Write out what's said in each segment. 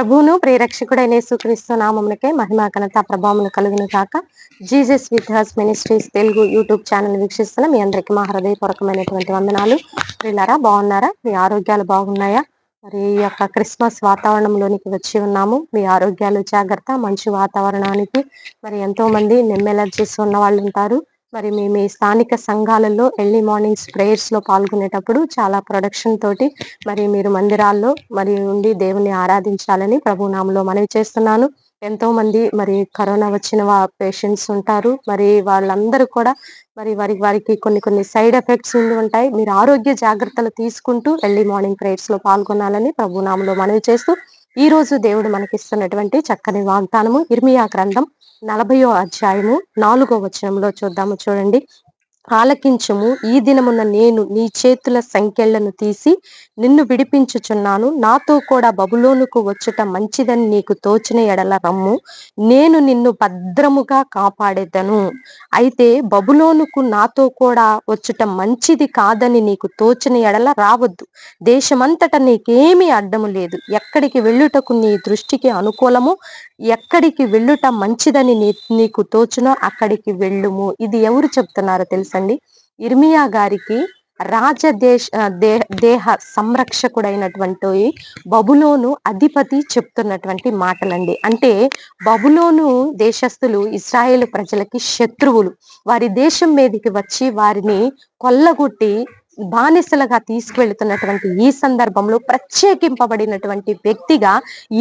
ప్రభువును ప్రియరక్షకుడైన యేసుక్రీస్తు నామమునకే మహిమ ఘనత ప్రభావములు కలుగును గాక. Jesus with has ministries Telugu YouTube channel వీక్షిస్తున్న మీ అందరికీ మా హృదయపూర్వకమైనటువంటి వందనాలు. ప్రియులారా, బాగున్నారా? మీ ఆరోగ్యాలు బాగున్నాయా? మరి ఈ యొక్క క్రిస్మస్ వాతావరణంలోనికి వచ్చి ఉన్నాము. మీ ఆరోగ్యాలు జాగ్రత్త. మంచి వాతావరణానికి మరి ఎంతో మంది ఎలర్జీస్ ఉన్న వాళ్ళు ఉంటారు. మరి మీ స్థానిక సంఘాలలో ఎర్లీ మార్నింగ్స్ ప్రేయర్స్ లో పాల్గొనేటప్పుడు చాలా ప్రొడక్షన్ తోటి మరి మీరు మందిరాల్లో మరి ఉండి దేవుని ఆరాధించాలని ప్రభు నామములో మనవి చేస్తున్నాను. ఎంతో మంది మరి కరోనా వచ్చిన పేషెంట్స్ ఉంటారు. మరి వాళ్ళందరూ కూడా మరి వారికి కొన్ని సైడ్ ఎఫెక్ట్స్ ఉండి ఉంటాయి. మీరు ఆరోగ్య జాగ్రత్తలు తీసుకుంటూ ఎర్లీ మార్నింగ్ ప్రేయర్స్ లో పాల్గొనాలని ప్రభు నామములో మనవి చేస్తూ ఈ రోజు దేవుడు మనకిస్తున్నటువంటి చక్కని వాగ్దానము ఇర్మియా గ్రంథం 40వ అధ్యాయము 4వ వచనంలో చూద్దాము. చూడండి. ఆలకించుము, ఈ దినమున నేను నీ చేతుల సంకెళ్లను తీసి నిన్ను విడిపించుచున్నాను. నాతో కూడా బబులోనుకు వచ్చుట మంచిదని నీకు తోచిన ఎడల రమ్ము, నేను నిన్ను భద్రముగా కాపాడేదను. అయితే బబులోనుకు నాతో కూడా వచ్చుట మంచిది కాదని నీకు తోచిన ఎడల రావద్దు. దేశమంతట నీకేమీ అడ్డము లేదు. ఎక్కడికి వెళ్ళుటకు నీ దృష్టికి అనుకూలము, ఎక్కడికి వెళ్ళుట మంచిదని నీకు తోచునో అక్కడికి వెళ్ళుము. ఇది ఎవరు చెప్తున్నారో తెలుసండి? ఇర్మియా గారికి దేహ సంరక్షకుడైనటువంటి బబులోను అధిపతి చెప్తున్నటువంటి మాటలండి. అంటే బబులోను దేశస్థులు ఇశ్రాయేలు ప్రజలకి శత్రువులు. వారి దేశం మీదకి వచ్చి వారిని కొల్లగొట్టి బానిసలుగా తీసుకువెళుతున్నటువంటి ఈ సందర్భంలో ప్రత్యేకింపబడినటువంటి వ్యక్తిగా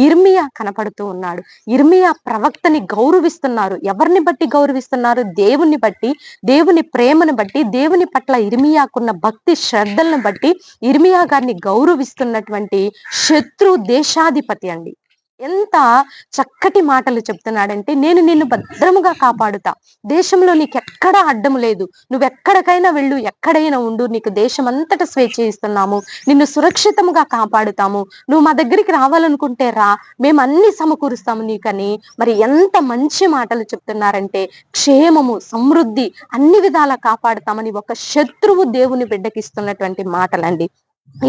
ఇర్మియా కనపడుతూ ఉన్నాడు. ఇర్మియా ప్రవక్తని గౌరవిస్తున్నారు. ఎవరిని బట్టి గౌరవిస్తున్నారు? దేవుని బట్టి, దేవుని ప్రేమను బట్టి, దేవుని పట్ల ఇర్మియాకున్న భక్తి శ్రద్ధలను బట్టి ఇర్మియా గారిని గౌరవిస్తున్నటువంటి శత్రు దేశాధిపతి అండి. ఎంత చక్కటి మాటలు చెప్తున్నాడంటే, నేను నిన్ను భద్రముగా కాపాడుతా, దేశంలో నీకెక్కడా అడ్డము లేదు, నువ్వెక్కడికైనా వెళ్ళు, ఎక్కడైనా ఉండు, నీకు దేశం అంతటా స్వేచ్ఛ ఇస్తున్నాము, నిన్ను సురక్షితముగా కాపాడుతాము, నువ్వు మా దగ్గరికి రావాలనుకుంటే రా, మేము అన్ని సమకూరుస్తాము నీకని. మరి ఎంత మంచి మాటలు చెప్తున్నారంటే, క్షేమము, సమృద్ధి అన్ని విధాలా కాపాడుతామని ఒక శత్రువు దేవుని బిడ్డకిస్తున్నటువంటి మాటలండి.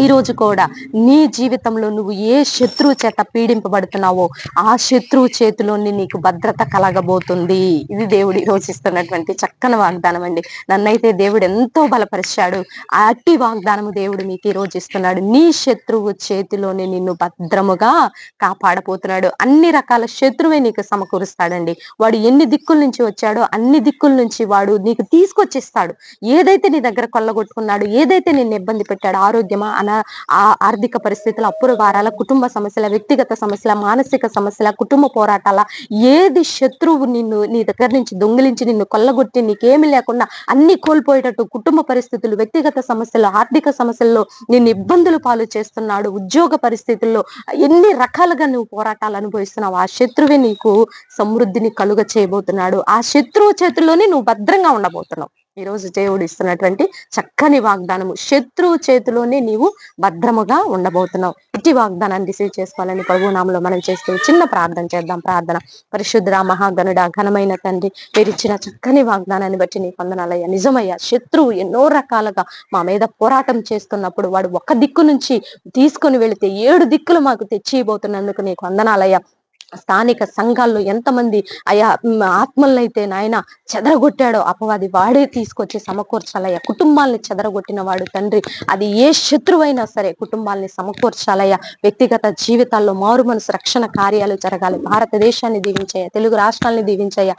ఈ రోజు కూడా నీ జీవితంలో నువ్వు ఏ శత్రువు చేత పీడింపబడుతున్నావో ఆ శత్రువు చేతిలోని నీకు భద్రత కలగబోతుంది. ఇది దేవుడు ఈ రోజు ఇస్తున్నటువంటి చక్కని వాగ్దానం అండి. నన్నైతే దేవుడు ఎంతో బలపరిచాడు. అట్టి వాగ్దానము దేవుడు మీకు ఈ రోజు ఇస్తున్నాడు. నీ శత్రువు చేతిలోని నిన్ను భద్రముగా కాపాడబోతున్నాడు. అన్ని రకాల శత్రువే నీకు సమకూరుస్తాడండి. వాడు ఎన్ని దిక్కుల నుంచి వచ్చాడో అన్ని దిక్కుల నుంచి వాడు నీకు తీసుకొచ్చిస్తాడు. ఏదైతే నీ దగ్గర కొల్లగొట్టుకున్నాడు, ఏదైతే నిన్ను ఇబ్బంది పెట్టాడు, ఆరోగ్యమా, ఆర్థిక పరిస్థితుల, అప్పుల భారాల, కుటుంబ సమస్యల, వ్యక్తిగత సమస్యల, మానసిక సమస్యల, కుటుంబ పోరాటాల, ఏది శత్రువు నీ దగ్గర నుంచి దొంగిలించి నిన్ను కొల్లగొట్టి నీకేమి లేకుండా అన్ని కోల్పోయేటట్టు కుటుంబ పరిస్థితులు, వ్యక్తిగత సమస్యలు, ఆర్థిక సమస్యల్లో నిన్ను ఇబ్బందులు పాలు చేస్తున్నాడు, ఉద్యోగ పరిస్థితుల్లో ఎన్ని రకాలుగా నువ్వు పోరాటాలు అనుభవిస్తున్నావు, ఆ శత్రువే నీకు సమృద్ధిని కలుగ చేయబోతున్నాడు. ఆ శత్రువు చేతుల్లోనే నువ్వు భద్రంగా ఉండబోతున్నావు. ఈ రోజు దేవుడు ఇస్తున్నటువంటి చక్కని వాగ్దానము, శత్రువు చేతిలోనే నీవు భద్రముగా ఉండబోతున్నావు. ఇట్టి వాగ్దానాన్ని రిసీవ్ చేసుకోవాలని ప్రభు నామములో మనం చేస్తూ చిన్న ప్రార్థన చేద్దాం. ప్రార్థన. పరిశుద్ధ మహాగణుడ, ఘనమైన తండ్రి, మీరు ఇచ్చిన చక్కని వాగ్దానాన్ని బట్టి నీకు వందనాలయ్యా. నిజమయ్యా, శత్రువు ఎన్నో రకాలుగా మా మీద పోరాటం చేస్తున్నప్పుడు వాడు ఒక దిక్కు నుంచి తీసుకొని వెళితే 7 దిక్కులు మాకు తెచ్చిపోతున్నందుకు నీకు వందనాలయ్యా. స్థానిక సంఘాల్లో ఎంతమంది అయా ఆత్మలనైతే నాయన చెదరగొట్టాడో అపవాది, వాడే తీసుకొచ్చి సమకూర్చాలయ్యా. కుటుంబాలని చెదరగొట్టిన వాడు తండ్రి, అది ఏ శత్రువైనా సరే కుటుంబాలని సమకూర్చాలయ్యా. వ్యక్తిగత జీవితాల్లో మారు మనసు రక్షణ కార్యాలు జరగాలి. భారతదేశాన్ని దీవించయ్యా, తెలుగు రాష్ట్రాలని దీవించయ్యా.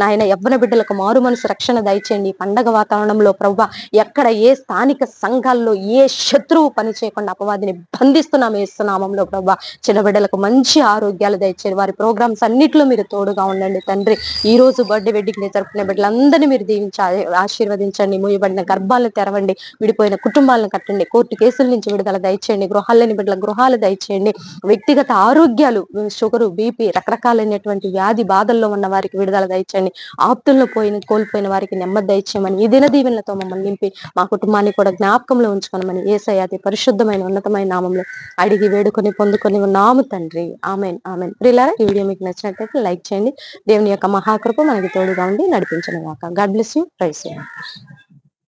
నాయన యవ్వన బిడ్డలకు మారు మనసు రక్షణ దయచేయండి. పండగ వాతావరణంలో ప్రభువా, ఎక్కడ ఏ స్థానిక సంఘాల్లో ఏ శత్రువు పని చేయకుండా అపవాదిని బంధిస్తున్నాము యేసునామములో ప్రభువా. చిన్న బిడ్డలకు మంచి ఆరోగ్యాలు దయచేయండి. వారి ప్రోగ్రామ్స్ అన్నిట్లో మీరు తోడుగా ఉండండి తండ్రి. ఈ రోజు బర్త్డే వెడ్డింగ్ జరుపుకునే బిడ్డలందరినీ మీరు దీవించి ఆశీర్వదించండి. మూయబడిన గర్భాలను తెరవండి, విడిపోయిన కుటుంబాలను కట్టండి, కోర్టు కేసుల నుంచి విడుదల దయచేయండి, గృహాలని బిడ్డల గృహాలు దయచేయండి, వ్యక్తిగత ఆరోగ్యాలు, షుగరు, బీపీ, రకరకాలైనటువంటి వ్యాధి బాధల్లో ఉన్న వారికి విడుదల దయచేయండి, ఆప్తుల్లో కోల్పోయిన వారికి నెమ్మది దయచేయమని, ఈ దిన దీవెనలతో మమ్మల్ని నింపి మా కుటుంబాన్ని కూడా జ్ఞాపకంలో ఉంచుకోనమని యేసయ్య అతి పరిశుద్ధమైన ఉన్నతమైన నామంలో అడిగి వేడుకొని పొందుకొని ఉన్నాము తండ్రి. Amen, amen. ప్రియులారా, ఈ వీడియో మీకు నచ్చినట్లయితే లైక్ చేయండి. దేవుని యొక్క మహాకృప మనకి తోడుగా ఉండి నడిపించను గాక. God bless you. Praise you.